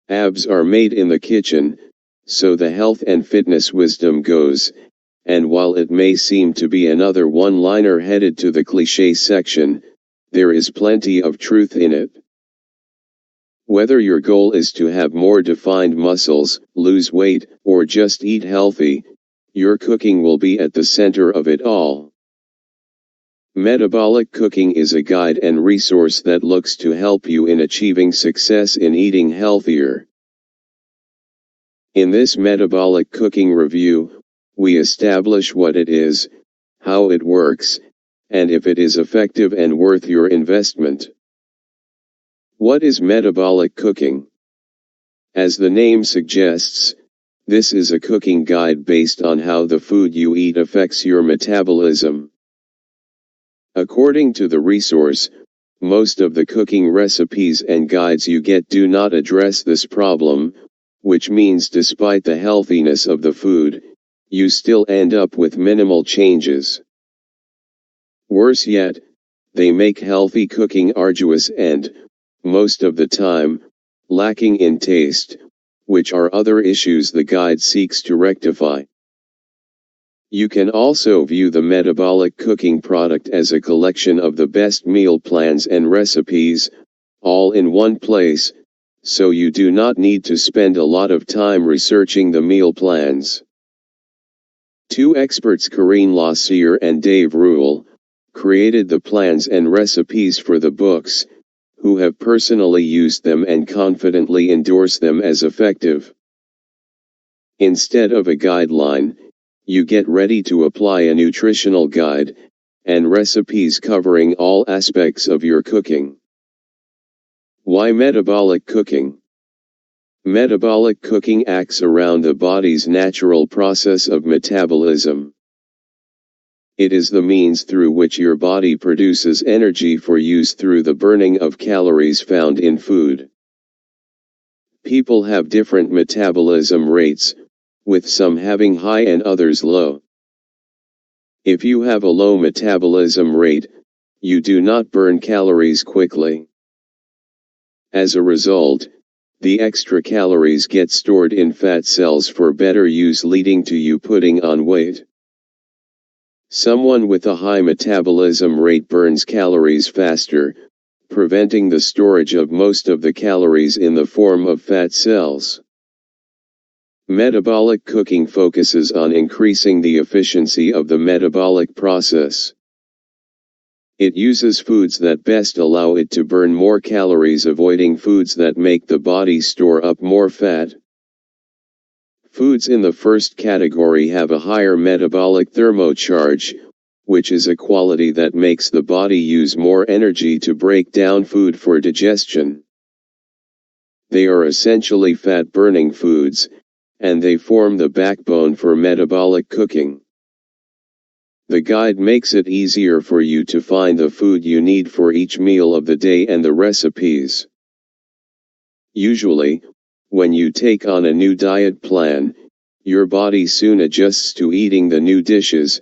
Abs are made in the kitchen, so the health and fitness wisdom goes, and while it may seem to be another one-liner headed to the cliché section, there is plenty of truth in it. Whether your goal is to have more defined muscles, lose weight, or just eat healthy, your cooking will be at the center of it all. Metabolic Cooking is a guide and resource that looks to help you in achieving success in eating healthier. In this Metabolic Cooking review, we establish what it is, how it works, and if it is effective and worth your investment. What is metabolic cooking? As the name suggests, this is a cooking guide based on how the food you eat affects your metabolism. According to the resource, most of the cooking recipes and guides you get do not address this problem, which means despite the healthiness of the food, you still end up with minimal changes. Worse yet, they make healthy cooking arduous and, most of the time, lacking in taste, which are other issues the guide seeks to rectify. You can also view the Metabolic Cooking product as a collection of the best meal plans and recipes, all in one place, so you do not need to spend a lot of time researching the meal plans. Two experts, Karine Losier and Ruel, created the plans and recipes for the books, who have personally used them and confidently endorse them as effective. Instead of a guideline, you get ready to apply a nutritional guide, and recipes covering all aspects of your cooking. Why metabolic cooking? Metabolic cooking acts around the body's natural process of metabolism. It is the means through which your body produces energy for use through the burning of calories found in food. People have different metabolism rates, with some having high and others low. If you have a low metabolism rate, you do not burn calories quickly. As a result, the extra calories get stored in fat cells for better use, leading to you putting on weight. Someone with a high metabolism rate burns calories faster, preventing the storage of most of the calories in the form of fat cells. Metabolic cooking focuses on increasing the efficiency of the metabolic process. It uses foods that best allow it to burn more calories, avoiding foods that make the body store up more fat. Foods in the first category have a higher metabolic thermocharge, which is a quality that makes the body use more energy to break down food for digestion. They are essentially fat-burning foods, and they form the backbone for metabolic cooking. The guide makes it easier for you to find the food you need for each meal of the day and the recipes. Usually, when you take on a new diet plan, your body soon adjusts to eating the new dishes,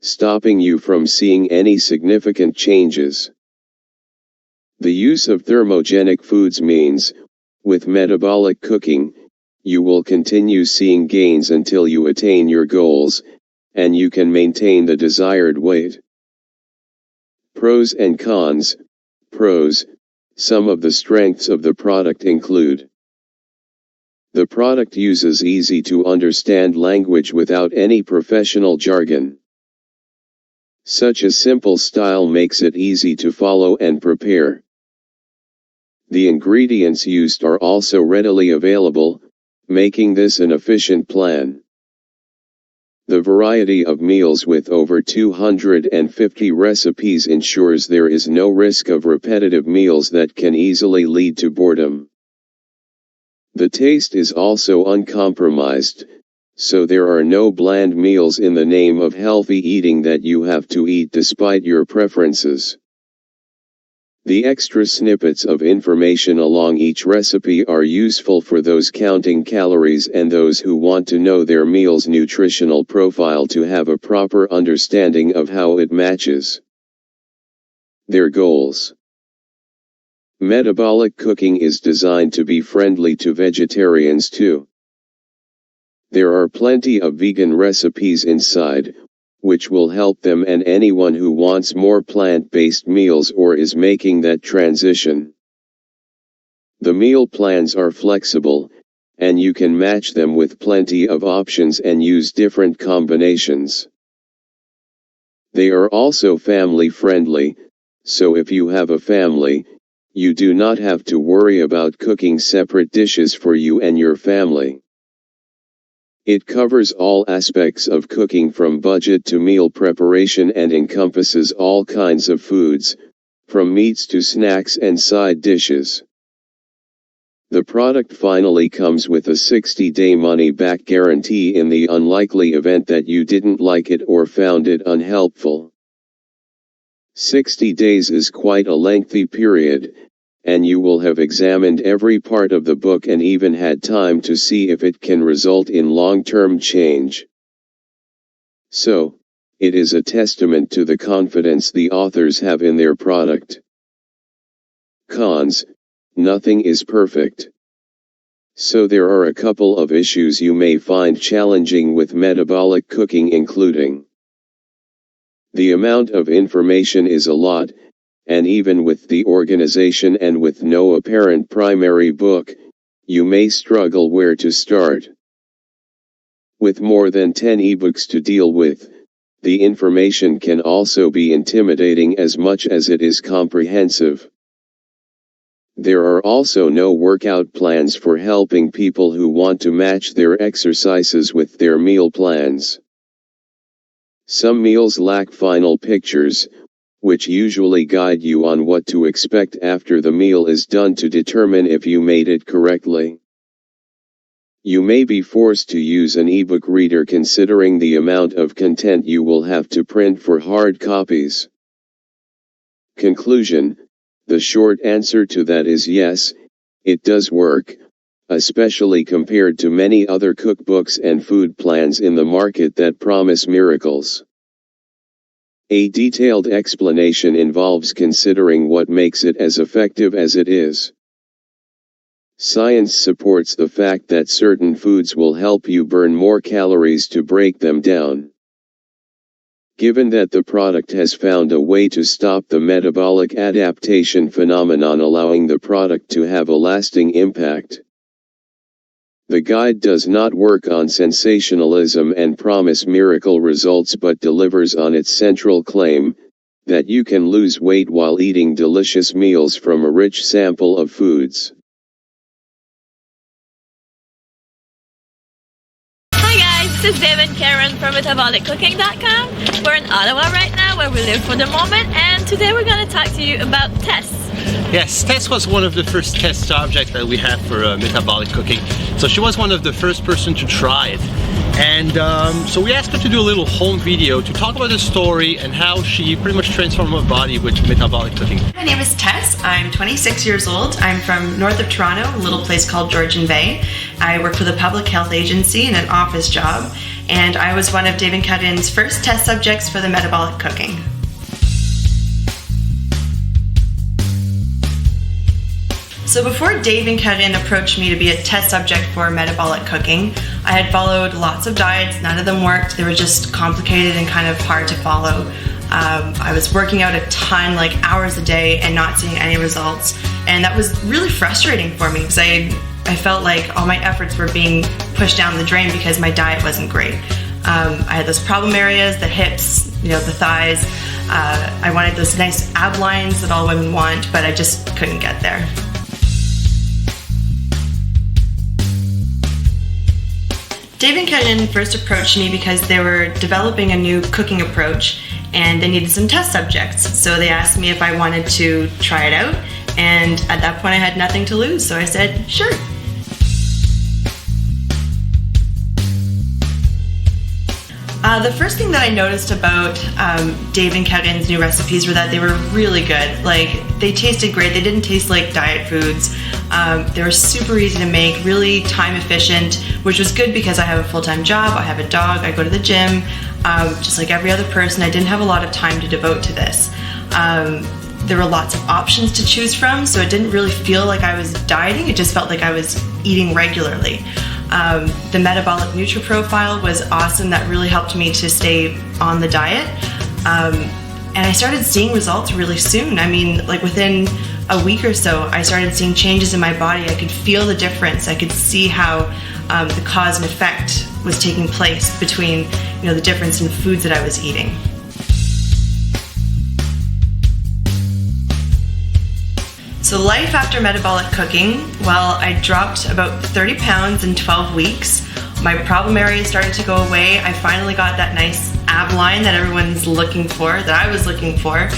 stopping you from seeing any significant changes. The use of thermogenic foods means, with metabolic cooking, you will continue seeing gains until you attain your goals, and you can maintain the desired weight. Pros and cons. Pros. Some of the strengths of the product include: the product uses easy-to-understand language without any professional jargon. Such a simple style makes it easy to follow and prepare. The ingredients used are also readily available, making this an efficient plan. The variety of meals with over 250 recipes ensures there is no risk of repetitive meals that can easily lead to boredom. The taste is also uncompromised, so there are no bland meals in the name of healthy eating that you have to eat despite your preferences. The extra snippets of information along each recipe are useful for those counting calories and those who want to know their meal's nutritional profile to have a proper understanding of how it matches their goals. Metabolic cooking is designed to be friendly to vegetarians too. There are plenty of vegan recipes inside, which will help them and anyone who wants more plant-based meals or is making that transition. The meal plans are flexible, and you can match them with plenty of options and use different combinations. They are also family-friendly, so if you have a family, you do not have to worry about cooking separate dishes for you and your family. It covers all aspects of cooking from budget to meal preparation and encompasses all kinds of foods, from meats to snacks and side dishes. The product finally comes with a 60-day money-back guarantee in the unlikely event that you didn't like it or found it unhelpful. 60 days is quite a lengthy period, and you will have examined every part of the book and even had time to see if it can result in long-term change. So, it is a testament to the confidence the authors have in their product. Cons: nothing is perfect. So there are a couple of issues you may find challenging with metabolic cooking, including the amount of information is a lot, and even with the organization and with no apparent primary book, you may struggle where to start. With more than 10 ebooks to deal with, the information can also be intimidating as much as it is comprehensive. There are also no workout plans for helping people who want to match their exercises with their meal plans. Some meals lack final pictures, which usually guide you on what to expect after the meal is done to determine if you made it correctly. You may be forced to use an ebook reader considering the amount of content you will have to print for hard copies. Conclusion: the short answer to that is yes, it does work, especially compared to many other cookbooks and food plans in the market that promise miracles. A detailed explanation involves considering what makes it as effective as it is. Science supports the fact that certain foods will help you burn more calories to break them down. Given that the product has found a way to stop the metabolic adaptation phenomenon, allowing the product to have a lasting impact. The guide does not work on sensationalism and promise miracle results, but delivers on its central claim, that you can lose weight while eating delicious meals from a rich sample of foods. Hi guys, this is Dave and Karine from MetabolicCooking.com. We're in Ottawa right now, where we live for the moment, and today we're going to talk to you about tests. Yes, Tess was one of the first test subjects that we had for metabolic cooking. So she was one of the first person to try it. And so we asked her to do a little home video to talk about the story and how she pretty much transformed her body with metabolic cooking. My name is Tess. I'm 26 years old. I'm from north of Toronto, a little place called Georgian Bay. I work for the Public Health Agency in an office job, and I was one of Dave and Karine's first test subjects for the metabolic cooking. So before Dave and Karine approached me to be a test subject for metabolic cooking, I had followed lots of diets. None of them worked. They were just complicated and kind of hard to follow. I was working out a ton, like hours a day, and not seeing any results. And that was really frustrating for me because I felt like all my efforts were being pushed down the drain because my diet wasn't great. I had those problem areas, the hips, the thighs. I wanted those nice ab lines that all women want, but I just couldn't get there. Dave and Karine first approached me because they were developing a new cooking approach and they needed some test subjects. So they asked me if I wanted to try it out, and at that point I had nothing to lose, so I said, sure. The first thing that I noticed about Dave and Karine's new recipes were that they were really good. Like, they tasted great. They didn't taste like diet foods. They were super easy to make, really time efficient, which was good because I have a full-time job, I have a dog, I go to the gym. Just like every other person, I didn't have a lot of time to devote to this. There were lots of options to choose from, so it didn't really feel like I was dieting, it just felt like I was eating regularly. The metabolic profile was awesome. That really helped me to stay on the diet. And I started seeing results really soon. I mean, like within a week or so, I started seeing changes in my body. I could feel the difference. I could see how the cause and effect was taking place between, the difference in foods that I was eating. So life after metabolic cooking, well, I dropped about 30 pounds in 12 weeks. My problem areas started to go away. I finally got that nice ab line that everyone's looking for, that I was looking for.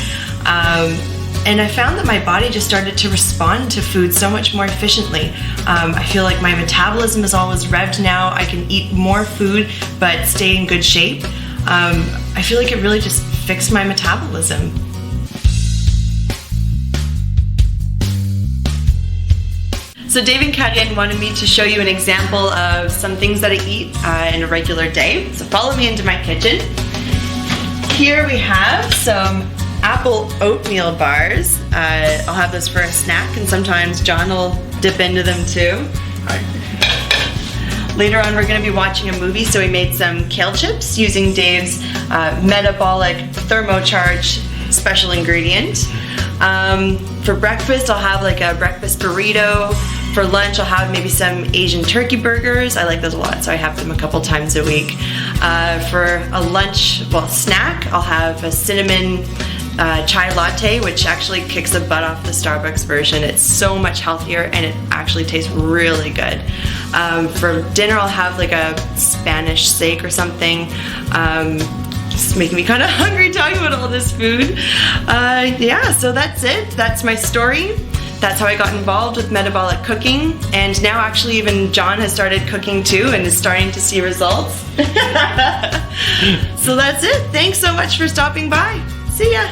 And I found that my body just started to respond to food so much more efficiently. I feel like my metabolism is always revved now. I can eat more food but stay in good shape. I feel like it really just fixed my metabolism. So Dave and Karine wanted me to show you an example of some things that I eat in a regular day. So follow me into my kitchen. Here we have some apple oatmeal bars. I'll have those for a snack, and sometimes John will dip into them too. Later on we're going to be watching a movie, so we made some kale chips using Dave's metabolic thermocharge special ingredient. For breakfast I'll have like a breakfast burrito. For lunch, I'll have maybe some Asian turkey burgers. I like those a lot, so I have them a couple times a week. For a snack, I'll have a cinnamon chai latte, which actually kicks the butt off the Starbucks version. It's so much healthier, and it actually tastes really good. For dinner, I'll have like a Spanish steak or something. Just making me kind of hungry talking about all this food. Yeah, so that's it. That's my story. That's how I got involved with metabolic cooking, and now actually even John has started cooking too and is starting to see results. So that's it. Thanks so much for stopping by. See ya.